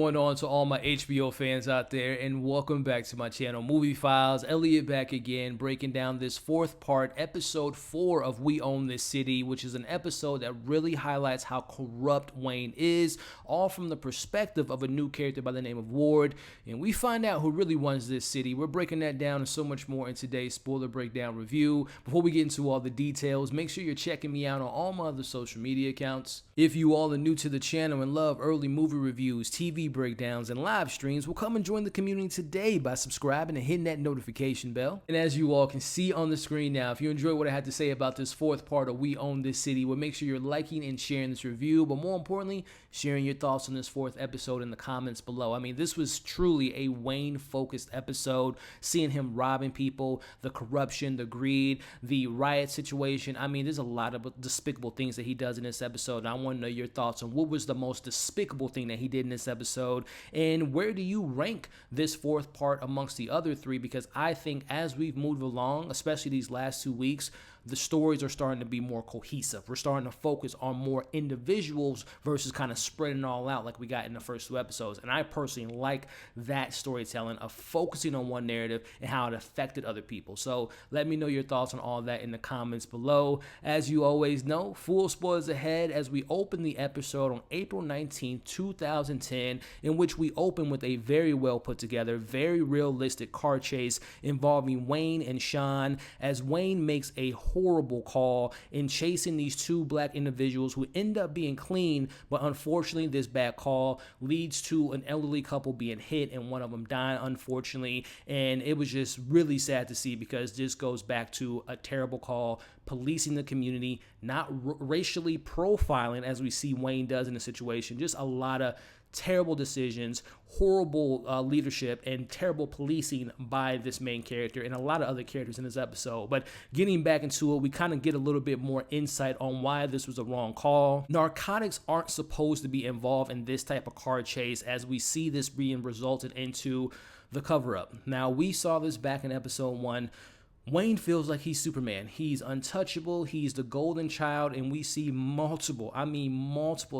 going on to all my HBO fans out there, and welcome back to my channel, Movie Files. Elliot back again, breaking down this fourth part, episode 4 of We Own This City, which is an episode that really highlights how corrupt Wayne is, all from the perspective of a new character by the name of Ward, and we find out who really runs this city. We're breaking that down and so much more in today's spoiler breakdown review. Before we get into all the details, make sure you're checking me out on all my other social media accounts. If you all are new to the channel and love early movie reviews, TV breakdowns, and live streams, well, come and join the community today by subscribing and hitting that notification bell. And as you all can see on the screen now, if you enjoy what I had to say about this fourth part of We Own This City, well, make sure you're liking and sharing this review, but more importantly, sharing your thoughts on this fourth episode in the comments below. I mean, this was truly a Wayne-focused episode, seeing him robbing people, the corruption, the greed, the riot situation. I mean, there's a lot of despicable things that he does in this episode, and I want to know your thoughts on what was the most despicable thing that he did in this episode, and where do you rank this fourth part amongst the other three? Because I think as we've moved along, especially these last 2 weeks, the stories are starting to be more cohesive. We're starting to focus on more individuals versus kind of spreading it all out like we got in the first 2 episodes. And I personally like that storytelling of focusing on one narrative and how it affected other people. So let me know your thoughts on all that in the comments below. As you always know, full spoilers ahead as we open the episode on April 19, 2010, in which we open with a very well put together, very realistic car chase involving Wayne and Sean, as Wayne makes a horrible call in chasing these 2 black individuals who end up being clean, but unfortunately this bad call leads to an elderly couple being hit and one of them dying, unfortunately. And it was just really sad to see, because this goes back to a terrible call, policing the community, not racially profiling as we see Wayne does in the situation. Just a lot of terrible decisions, horrible leadership, and terrible policing by this main character and a lot of other characters in this episode. But getting back into it, we kind of get a little bit more insight on why this was a wrong call. Narcotics aren't supposed to be involved in this type of car chase, as we see this being resulted into the cover-up. Now, we saw this back in episode 1. Wayne feels like he's Superman. He's untouchable. He's the golden child, and we see multiple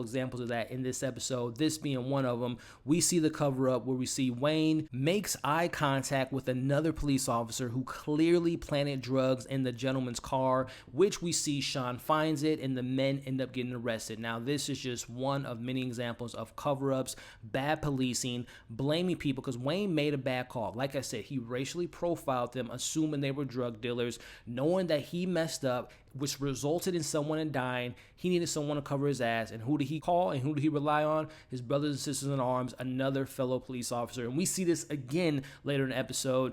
examples of that in this episode, this being one of them. We see the cover-up where we see Wayne makes eye contact with another police officer who clearly planted drugs in the gentleman's car, which we see Sean finds it, and the men end up getting arrested. Now, this is just one of many examples of cover-ups, bad policing, blaming people, because Wayne made a bad call. Like I said, he racially profiled them, assuming they were drug dealers, knowing that he messed up, which resulted in someone dying. He needed someone to cover his ass, and who did he call and who did he rely on? His brothers and sisters in arms, another fellow police officer. And we see this again later in the episode.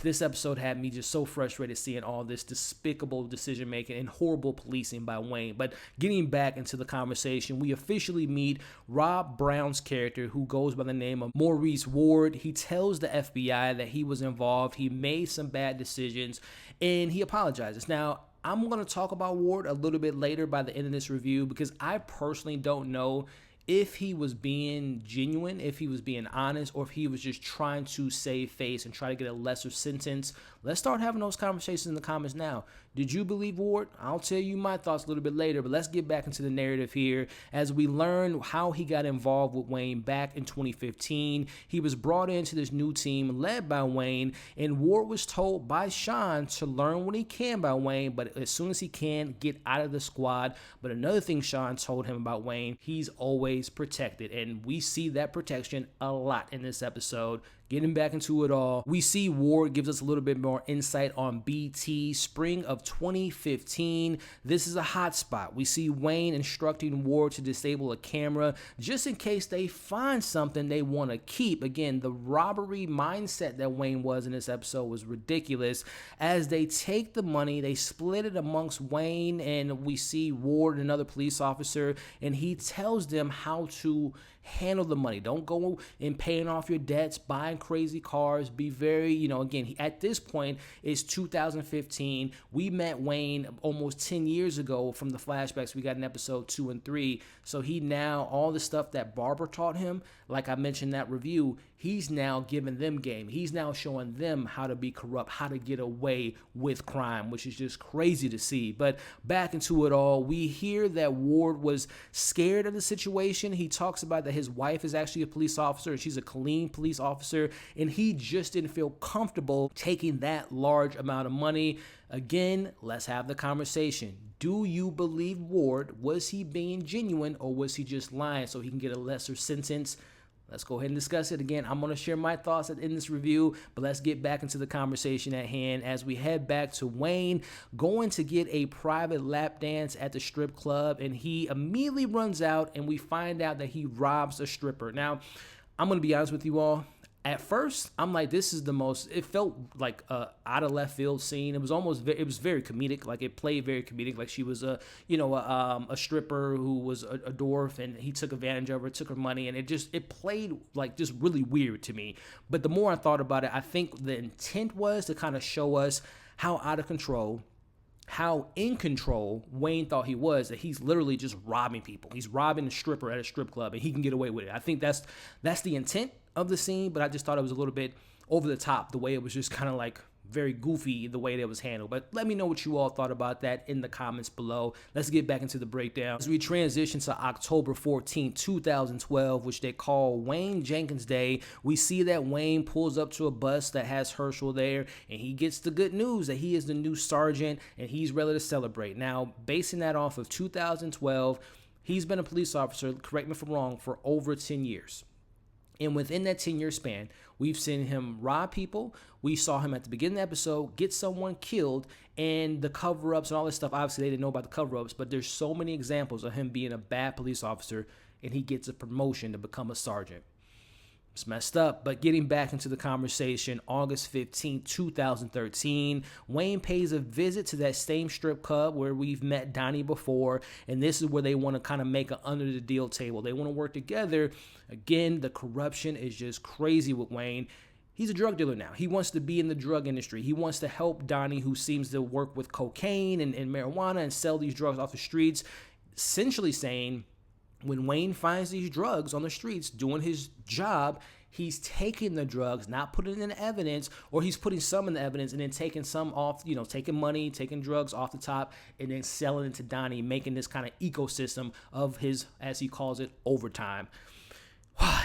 This episode had me just so frustrated seeing all this despicable decision making and horrible policing by Wayne. But getting back into the conversation, we officially meet Rob Brown's character, who goes by the name of Maurice Ward. He tells the FBI that he was involved, he made some bad decisions, and he apologizes. Now, I'm going to talk about Ward a little bit later by the end of this review, because I personally don't know if he was being genuine, if he was being honest, or if he was just trying to save face and try to get a lesser sentence. Let's start having those conversations in the comments now. Did you believe Ward? I'll tell you my thoughts a little bit later, but let's get back into the narrative here as we learn how he got involved with Wayne back in 2015. He was brought into this new team led by Wayne, and Ward was told by Sean to learn what he can by Wayne, but as soon as he can, get out of the squad. But another thing Sean told him about Wayne, he's always protected, and we see that protection a lot in this episode. Getting back into it all, we see Ward gives us a little bit more insight on BT, spring of 2015. This is a hot spot. We see Wayne instructing Ward to disable a camera just in case they find something they want to keep. Again, the robbery mindset that Wayne was in this episode was ridiculous. As they take the money, they split it amongst Wayne, and we see Ward, another police officer, and he tells them how to handle the money. Don't go in paying off your debts, buying crazy cars. Be very, again, at this point, it's 2015. We met Wayne almost 10 years ago from the flashbacks we got in episode 2 and 3. So he now, all the stuff that Barbara taught him, like I mentioned in that review, he's now giving them game. He's now showing them how to be corrupt, how to get away with crime, which is just crazy to see. But back into it all, we hear that Ward was scared of the situation. He talks about that his wife is actually a police officer and she's a clean police officer, and he just didn't feel comfortable taking that large amount of money. Again, let's have the conversation. Do you believe Ward? Was he being genuine, or was he just lying so he can get a lesser sentence? Let's go ahead and discuss it. Again, I'm going to share my thoughts in this review, but let's get back into the conversation at hand as we head back to Wayne going to get a private lap dance at the strip club, and he immediately runs out, and we find out that he robs a stripper. Now, I'm going to be honest with you all. At first, I'm like, this is the most, it felt like a out of left field scene. It was very comedic. Like, it played very comedic. Like, she was a stripper who was a dwarf, and he took advantage of her, took her money, and it played like just really weird to me. But the more I thought about it, I think the intent was to kind of show us how out of control, how in control Wayne thought he was, that he's literally just robbing people. He's robbing a stripper at a strip club, and he can get away with it. I think that's the intent of the scene, but I just thought it was a little bit over the top, the way it was just kind of like very goofy, the way that was handled. But let me know what you all thought about that in the comments below. Let's get back into the breakdown. As we transition to October 14, 2012, which they call Wayne Jenkins Day, we see that Wayne pulls up to a bus that has Herschel there, and he gets the good news that he is the new sergeant, and he's ready to celebrate. Now, basing that off of 2012, he's been a police officer, correct me if I'm wrong, for over 10 years. And within that 10-year span, we've seen him rob people. We saw him at the beginning of the episode get someone killed, and the cover-ups and all this stuff. Obviously, they didn't know about the cover-ups, but there's so many examples of him being a bad police officer, and he gets a promotion to become a sergeant. It's messed up, but getting back into the conversation, August 15, 2013, Wayne pays a visit to that same strip club where we've met Donnie before, and this is where they want to kind of make an under-the-deal table. They want to work together. Again, the corruption is just crazy with Wayne. He's a drug dealer now. He wants to be in the drug industry. He wants to help Donnie, who seems to work with cocaine and marijuana and sell these drugs off the streets, essentially saying, when Wayne finds these drugs on the streets doing his job, he's taking the drugs, not putting it in evidence, or he's putting some in the evidence and then taking some off, taking money, taking drugs off the top, and then selling it to Donnie, making this kind of ecosystem of his, as he calls it, overtime.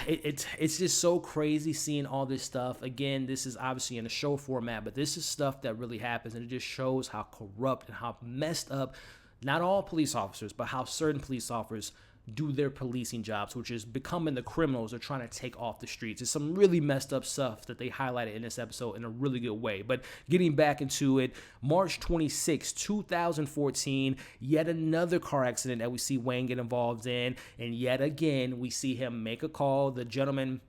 It's just so crazy seeing all this stuff. Again, this is obviously in a show format, but this is stuff that really happens, and it just shows how corrupt and how messed up not all police officers, but how certain police officers do their policing jobs, which is becoming the criminals they're trying to take off the streets. It's some really messed up stuff that they highlighted in this episode in a really good way. But getting back into it, March 26, 2014, yet another car accident that we see Wayne get involved in, and yet again we see him make a call. The gentleman,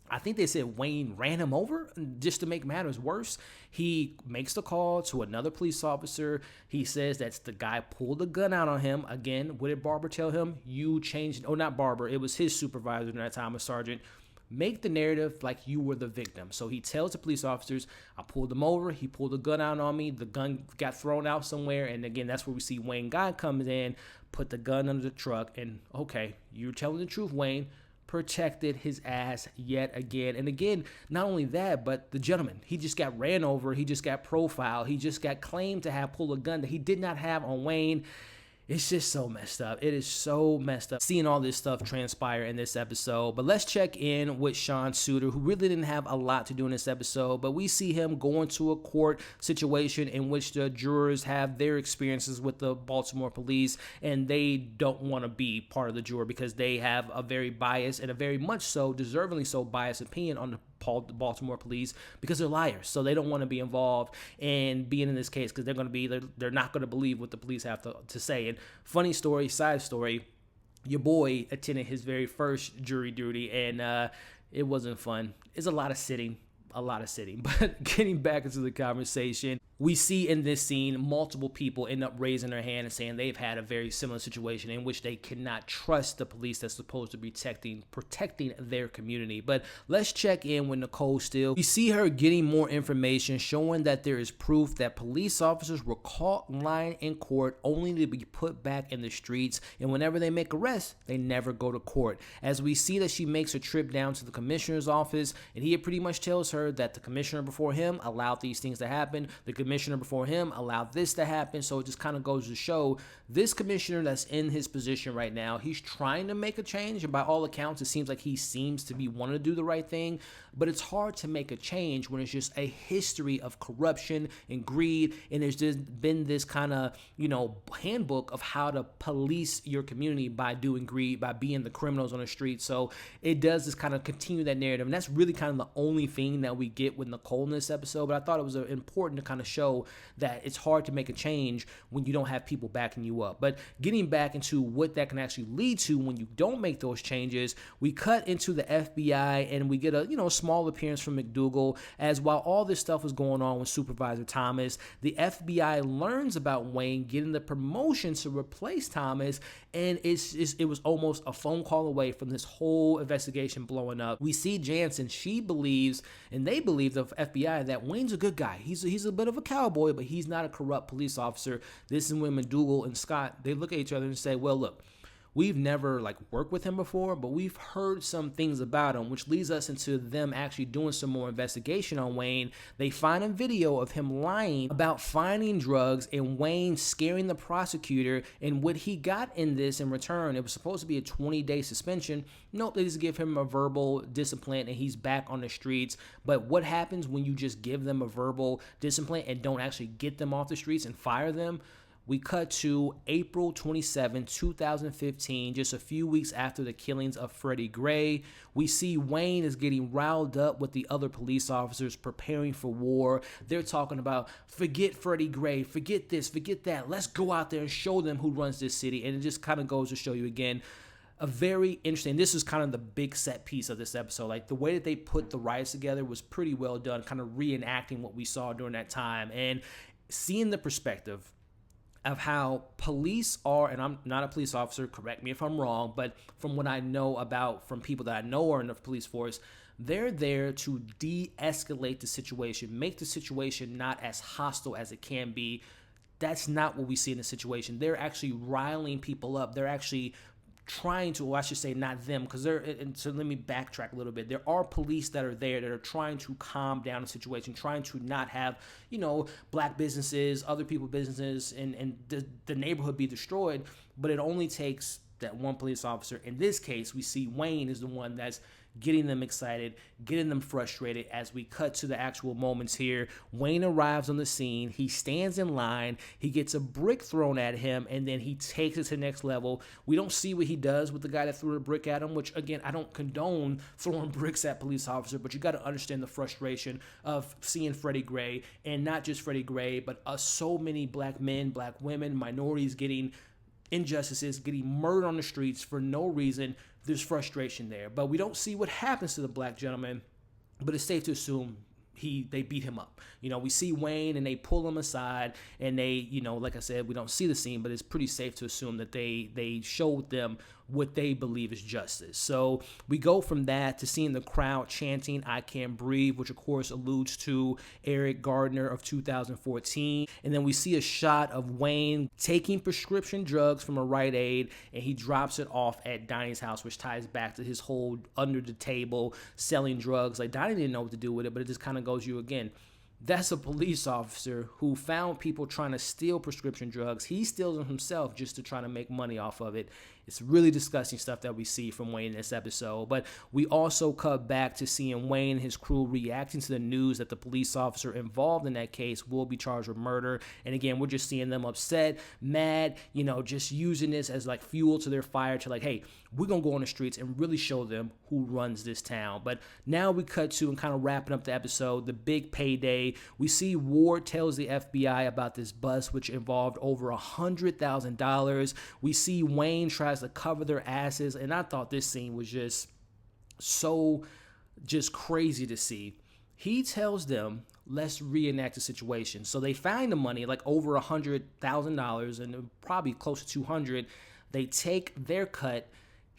I think they said Wayne ran him over. Just to make matters worse, he makes the call to another police officer. He says that's the guy pulled a gun out on him. Again, what did Barber tell him? You changed, oh, not Barber, it was his supervisor during that time, a sergeant. Make the narrative like you were the victim. So he tells the police officers, I pulled him over. He pulled a gun out on me. The gun got thrown out somewhere. And again, that's where we see Wayne Guy comes in, put the gun under the truck. And okay, you're telling the truth, Wayne. Protected his ass yet again. And again, not only that, but the gentleman, he just got ran over. He just got profiled. He just got claimed to have pulled a gun that he did not have on Wayne. It's just so messed up. It is so messed up seeing all this stuff transpire in this episode. But let's check in with Sean Suter, who really didn't have a lot to do in this episode. But we see him going to a court situation in which the jurors have their experiences with the Baltimore police, and they don't want to be part of the juror because they have a very biased and a very much so, deservingly so, biased opinion on the Baltimore police because they're liars. So they don't want to be involved in being in this case because they're not going to believe what the police have to say. And funny story, side story, your boy attended his very first jury duty, and it wasn't fun. It's a lot of sitting. But getting back into the conversation, We see in this scene multiple people end up raising their hand and saying they've had a very similar situation in which they cannot trust the police that's supposed to be protecting their community. But let's check in with Nicole Steele. We see her getting more information showing that there is proof that police officers were caught lying in court only to be put back in the streets, and whenever they make arrests, they never go to court. As we see that she makes a trip down to the commissioner's office, and he pretty much tells her that the commissioner before him allowed these things to happen. The commissioner before him allowed this to happen. So it just kind of goes to show this commissioner that's in his position right now, he's trying to make a change, and by all accounts it seems like he seems to be wanting to do the right thing, but it's hard to make a change when it's just a history of corruption and greed, and there's just been this kind of, handbook of how to police your community by doing greed, by being the criminals on the street. So it does just kind of continue that narrative, and that's really kind of the only thing that we get with Nicole in this episode. But I thought it was important to kind of show that it's hard to make a change when you don't have people backing you up. But getting back into what that can actually lead to when you don't make those changes, we cut into the FBI and we get a small appearance from McDougall, as while all this stuff was going on with Supervisor Thomas, the FBI learns about Wayne getting the promotion to replace Thomas, and it was almost a phone call away from this whole investigation blowing up. We see Jansen, she believes, and they believe, the FBI, that Wayne's a good guy. He's a bit of a cowboy, but he's not a corrupt police officer. This is when McDougall and Scott, they look at each other and say, well, look, we've never worked with him before, but we've heard some things about him, which leads us into them actually doing some more investigation on Wayne. They find a video of him lying about finding drugs and Wayne scaring the prosecutor, and what he got in this in return, it was supposed to be a 20-day suspension. Nope, they just give him a verbal discipline and he's back on the streets. But what happens when you just give them a verbal discipline and don't actually get them off the streets and fire them? We cut to April 27, 2015, just a few weeks after the killings of Freddie Gray. We see Wayne is getting riled up with the other police officers preparing for war. They're talking about, forget Freddie Gray, forget this, forget that. Let's go out there and show them who runs this city. And it just kind of goes to show you again, a very interesting, this is kind of the big set piece of this episode. The way that they put the riots together was pretty well done, kind of reenacting what we saw during that time and seeing the perspective of how police are, and I'm not a police officer, correct me if I'm wrong, but from what I know about, from people that I know are in the police force, they're there to de-escalate the situation, make the situation not as hostile as it can be. That's not what we see in the situation. They're actually riling people up. They're actually trying to, well, I should say not them, because so let me backtrack a little bit. There are police that are there that are trying to calm down the situation, trying to not have, black businesses, other people's businesses, and the neighborhood be destroyed. But it only takes that one police officer. In this case, we see Wayne is the one that's getting them excited, getting them frustrated. As we cut to the actual moments here, Wayne arrives on the scene. He stands in line. He gets a brick thrown at him, and then he takes it to the next level. We don't see what he does with the guy that threw the brick at him, which, again, I don't condone throwing bricks at police officers, but you got to understand the frustration of seeing Freddie Gray, and not just Freddie Gray, but so many black men, black women, minorities getting injustices, getting murdered on the streets for no reason. There's frustration there, but we don't see what happens to the black gentleman, but it's safe to assume they beat him up. We see Wayne and they pull him aside, and they, like I said, we don't see the scene, but it's pretty safe to assume that they showed them what they believe is justice. So we go from that to seeing the crowd chanting "I Can't Breathe," which of course alludes to Eric Gardner of 2014. And then we see a shot of Wayne taking prescription drugs from a Rite Aid, and he drops it off at Donnie's house, which ties back to his whole under the table selling drugs. Donnie didn't know what to do with it, but it just kind of goes you again. That's a police officer who found people trying to steal prescription drugs. He steals them himself just to try to make money off of it. It's really disgusting stuff that we see from Wayne in this episode. But we also cut back to seeing Wayne and his crew reacting to the news that the police officer involved in that case will be charged with murder. And again, we're just seeing them upset, mad, just using this as fuel to their fire to hey, we're going to go on the streets and really show them who runs this town. But now we cut to, and kind of wrapping up the episode, the big payday. We see Ward tells the FBI about this bust, which involved over $100,000. We see Wayne tries to cover their asses, and I thought this scene was just crazy to see. He tells them, let's reenact the situation. So they find the money, like over $100,000 and probably close to 200. They take their cut.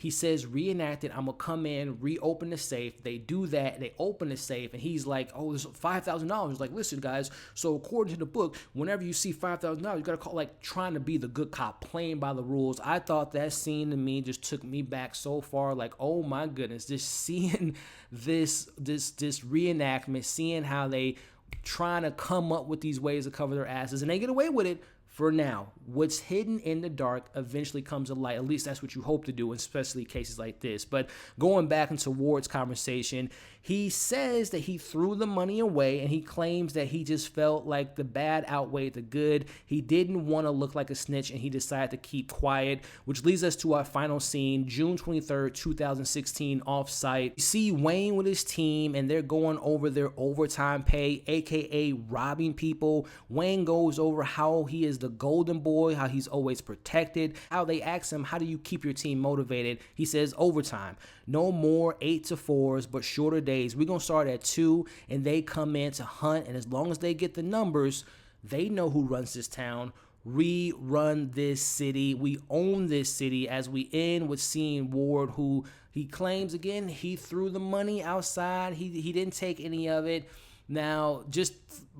He says, reenact it. I'm going to come in, reopen the safe. They do that. They open the safe. And he's like, oh, there's $5,000. Like, listen, guys. So according to the book, whenever you see $5,000, you got to call, like, trying to be the good cop, playing by the rules. I thought that scene to me just took me back so far. Like, oh, my goodness. Just seeing this reenactment, seeing how they trying to come up with these ways to cover their asses. And they get away with it. For now, what's hidden in the dark eventually comes to light. At least that's what you hope to do, especially cases like this. But going back into Ward's conversation, he says that he threw the money away, and he claims that he just felt like the bad outweighed the good. He didn't want to look like a snitch, and he decided to keep quiet, which leads us to our final scene, June 23rd, 2016, off-site. You see Wayne with his team, and they're going over their overtime pay, aka robbing people. Wayne goes over how he is the golden boy, how he's always protected, how they ask him, how do you keep your team motivated? He says, overtime. No more 8 to 4s, but shorter days. We're going to start at 2, and they come in to hunt, and as long as they get the numbers, they know who runs this town. We run this city. We own this city, as we end with seeing Ward, who he claims, again, he threw the money outside. He didn't take any of it. Now, just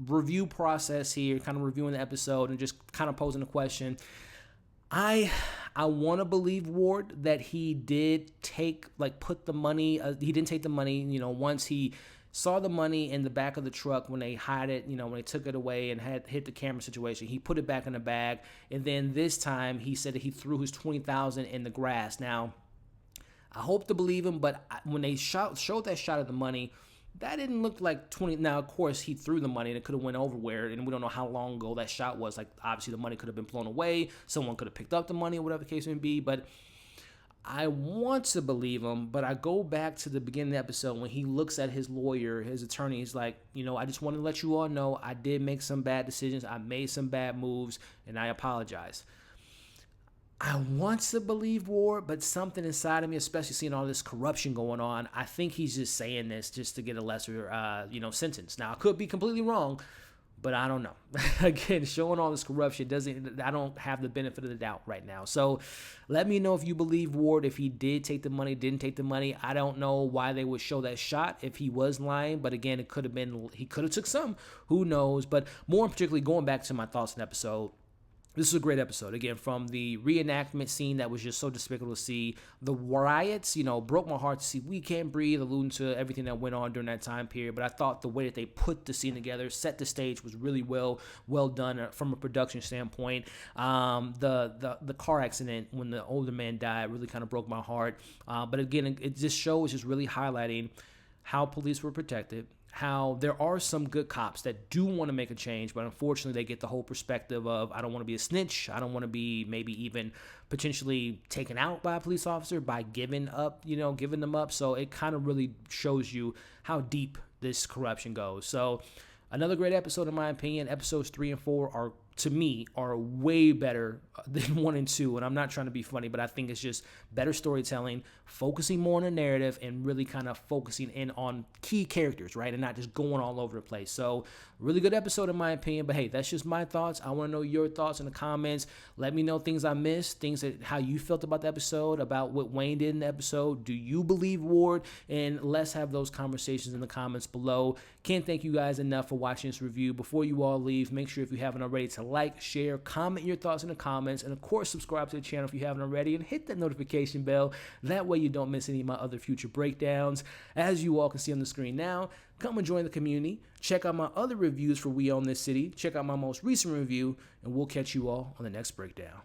review process here, kind of reviewing the episode and just kind of posing a question. I want to believe Ward that he did put the money, he didn't take the money, once he saw the money in the back of the truck when they hid it, when they took it away and had hit the camera situation. He put it back in the bag, and then this time he said that he threw his $20,000 in the grass. Now, I hope to believe him, but when they showed that shot of the money, that didn't look like 20. Now, of course, he threw the money and it could have went overwhere, and we don't know how long ago that shot was. Like, obviously, the money could have been blown away. Someone could have picked up the money or whatever the case may be. But I want to believe him, but I go back to the beginning of the episode when he looks at his lawyer, his attorney. He's like, I just want to let you all know I did make some bad decisions. I made some bad moves, and I apologize. I want to believe Ward, but something inside of me, especially seeing all this corruption going on, I think he's just saying this just to get a lesser, sentence. Now, I could be completely wrong, but I don't know. Again, showing all this corruption I don't have the benefit of the doubt right now. So let me know if you believe Ward, if he did take the money, didn't take the money. I don't know why they would show that shot if he was lying, but again, it could have been, he could have took some, who knows. But more particularly, going back to my thoughts in the episode, this is a great episode. Again, from the reenactment scene that was just so despicable to see. The riots, broke my heart to see We Can't Breathe, alluding to everything that went on during that time period. But I thought the way that they put the scene together, set the stage, was really well done from a production standpoint. The car accident when the older man died really kind of broke my heart. But again, it just shows, just really highlighting how police were protected, how there are some good cops that do want to make a change, but unfortunately they get the whole perspective of, I don't want to be a snitch. I don't want to be maybe even potentially taken out by a police officer by giving them up. So it kind of really shows you how deep this corruption goes. So another great episode, in my opinion. Episodes 3 and 4 are, to me, are way better than 1 and 2. And I'm not trying to be funny, but I think it's just better storytelling, focusing more on the narrative, and really kind of focusing in on key characters, right? And not just going all over the place. So really good episode, in my opinion. But hey, that's just my thoughts. I want to know your thoughts in the comments. Let me know things I missed, how you felt about the episode, about what Wayne did in the episode. Do you believe Ward? And let's have those conversations in the comments below. Can't thank you guys enough for watching this review. Before you all leave, make sure, if you haven't already, to like, share, comment your thoughts in the comments, and of course subscribe to the channel if you haven't already, and hit that notification bell. That way you don't miss any of my other future breakdowns. As you all can see on the screen now, come and join the community. Check out my other reviews for We Own This City. Check out my most recent review, and we'll catch you all on the next breakdown.